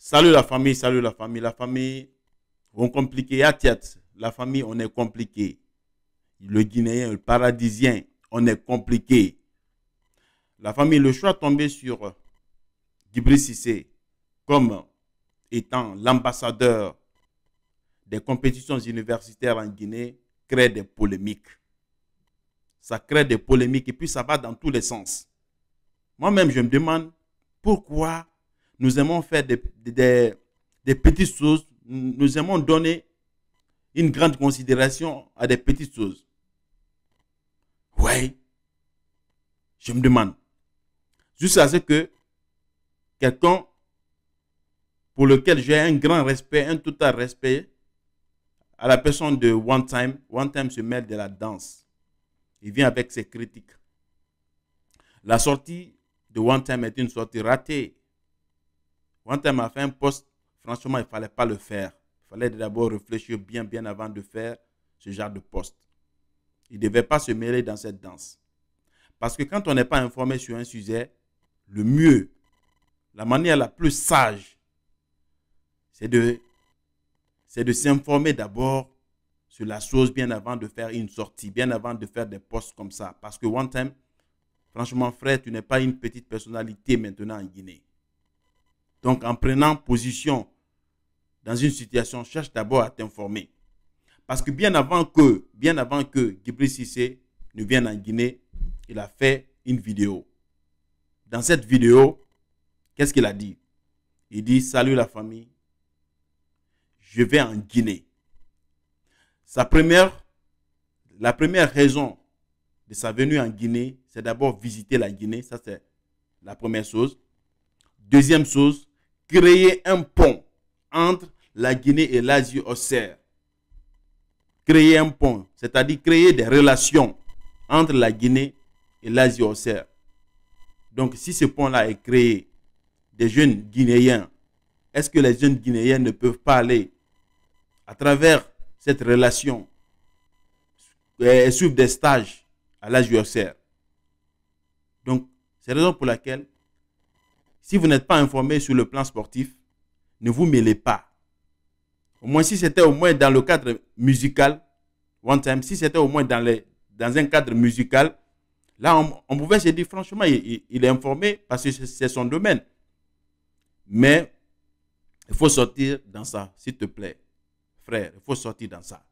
Salut la famille, salut la famille. La famille, on compliqué à tête. La famille, on est compliqué. Le Guinéen, le paradisien, on est compliqué. La famille, le choix tombé sur Djibril Cissé comme étant l'ambassadeur des compétitions universitaires en Guinée crée des polémiques. Ça crée des polémiques et puis ça va dans tous les sens. Moi-même, je me demande pourquoi nous aimons faire des petites choses, nous aimons donner une grande considération à des petites choses. Oui, je me demande. Jusqu'à ce que quelqu'un pour lequel j'ai un grand respect, un total respect, à la personne de One Time se mêle de la danse. Il vient avec ses critiques. La sortie de One Time est une sortie ratée. One Time a fait un post, franchement, il ne fallait pas le faire. Il fallait d'abord réfléchir bien avant de faire ce genre de post. Il ne devait pas se mêler dans cette danse. Parce que quand on n'est pas informé sur un sujet, le mieux, la manière la plus sage, c'est de s'informer d'abord sur la chose bien avant de faire une sortie, bien avant de faire des posts comme ça. Parce que One Time, franchement, frère, tu n'es pas une petite personnalité maintenant en Guinée. Donc, en prenant position dans une situation, cherche d'abord à t'informer. Parce que bien avant que Djibril Cissé ne vienne en Guinée, il a fait une vidéo. Dans cette vidéo, qu'est-ce qu'il a dit? Il dit, salut la famille, je vais en Guinée. La première raison de sa venue en Guinée, c'est d'abord visiter la Guinée. Ça, c'est la première chose. Deuxième chose, créer un pont entre la Guinée et l'Asie Auxerre. Créer un pont, c'est-à-dire créer des relations entre la Guinée et l'Asie Auxerre. Donc, si ce pont-là est créé, des jeunes Guinéens, est-ce que les jeunes Guinéens ne peuvent pas aller à travers cette relation et suivre des stages à l'Asie Auxerre? Donc, c'est la raison pour laquelle, si vous n'êtes pas informé sur le plan sportif, ne vous mêlez pas. Au moins, si c'était au moins dans le cadre musical, One Time, si c'était au moins dans un cadre musical, là, on pouvait se dire, franchement, il est informé parce que c'est son domaine. Mais il faut sortir dans ça, s'il te plaît. Frère, il faut sortir dans ça.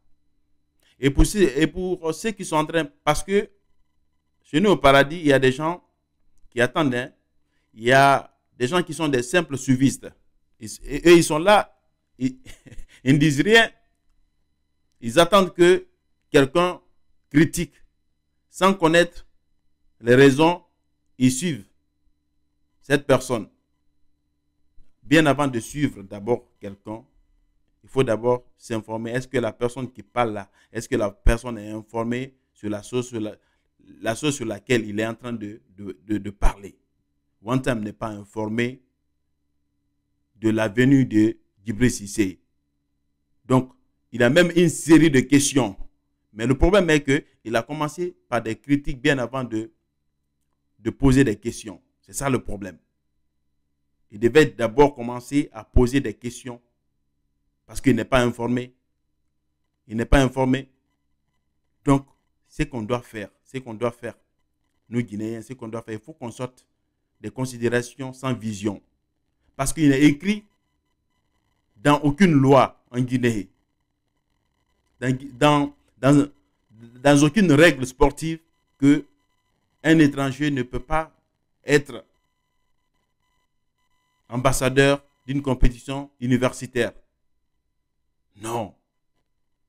Et pour ceux qui sont en train, parce que chez nous au paradis, il y a des gens qui attendent, hein, il y a des gens qui sont des simples suivistes. Et ils sont là, ils ne disent rien. Ils attendent que quelqu'un critique sans connaître les raisons. Ils suivent cette personne. Bien avant de suivre d'abord quelqu'un, il faut d'abord s'informer. Est-ce que la personne qui parle là, est-ce que la personne est informée sur la chose sur laquelle il est en train de parler? One Time n'est pas informé de la venue de Djibril Cissé. Donc, il a même une série de questions. Mais le problème est qu'il a commencé par des critiques bien avant de poser des questions. C'est ça le problème. Il devait d'abord commencer à poser des questions parce qu'il n'est pas informé. Il n'est pas informé. Donc, ce qu'on doit faire, nous Guinéens, ce qu'on doit faire, il faut qu'on sorte des considérations sans vision. Parce qu'il n'est écrit dans aucune loi en Guinée, dans aucune règle sportive, qu'un étranger ne peut pas être ambassadeur d'une compétition universitaire. Non,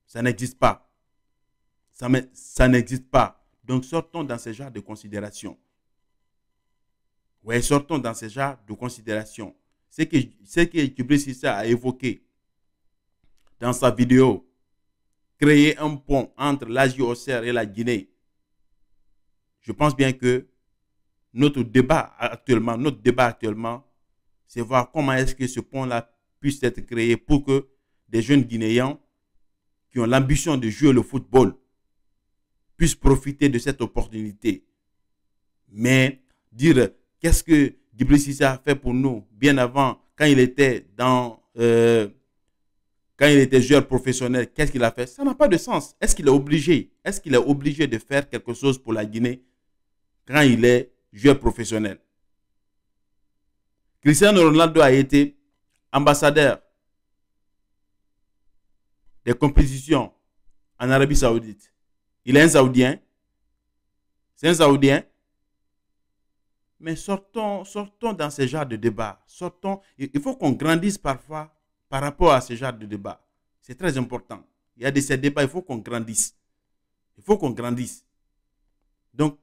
ça n'existe pas. Ça n'existe pas. Donc sortons dans ce genre de considération. Oui, sortons dans ce genre de considération. Ce que Djibril Cissé a évoqué dans sa vidéo, créer un pont entre l'Asie Auxerre et la Guinée. Je pense bien que notre débat actuellement, c'est voir comment est-ce que ce pont-là puisse être créé pour que des jeunes Guinéens qui ont l'ambition de jouer le football puissent profiter de cette opportunité. Mais dire qu'est-ce que Djibril Cissé a fait pour nous bien avant quand il était quand il était joueur professionnel, qu'est-ce qu'il a fait? Ça n'a pas de sens. Est-ce qu'il est obligé? Est-ce qu'il est obligé de faire quelque chose pour la Guinée quand il est joueur professionnel? Cristiano Ronaldo a été ambassadeur des compétitions en Arabie Saoudite. Il est un Saoudien. C'est un Saoudien. Mais sortons dans ce genre de débat. Il faut qu'on grandisse parfois par rapport à ce genre de débat. C'est très important. Il y a de ces débats, il faut qu'on grandisse. Il faut qu'on grandisse. Donc,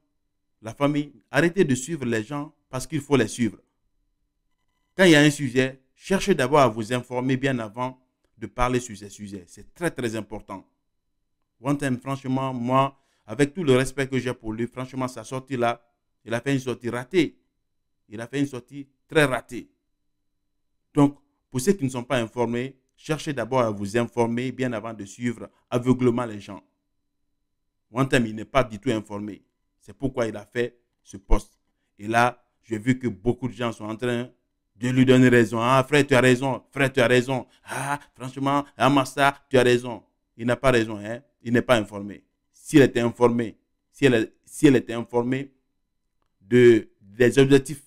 la famille, arrêtez de suivre les gens parce qu'il faut les suivre. Quand il y a un sujet, cherchez d'abord à vous informer bien avant de parler sur ces sujets. C'est très, très important. One Time, franchement, moi, avec tout le respect que j'ai pour lui, franchement, sa sortie là, il a fait une sortie ratée. Il a fait une sortie très ratée. Donc, pour ceux qui ne sont pas informés, cherchez d'abord à vous informer bien avant de suivre aveuglement les gens. One Time, il n'est pas du tout informé. C'est pourquoi il a fait ce poste. Et là, j'ai vu que beaucoup de gens sont en train de lui donner raison. Ah, frère, tu as raison. Frère, tu as raison. Ah, franchement, ah, Massa, tu as raison. Il n'a pas raison, hein? Il n'est pas informé. S'il était informé, si elle était informée des objectifs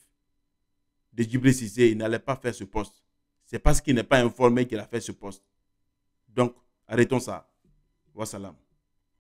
de Djibril Cissé, il n'allait pas faire ce poste. C'est parce qu'il n'est pas informé qu'il a fait ce poste. Donc, arrêtons ça. Wassalam.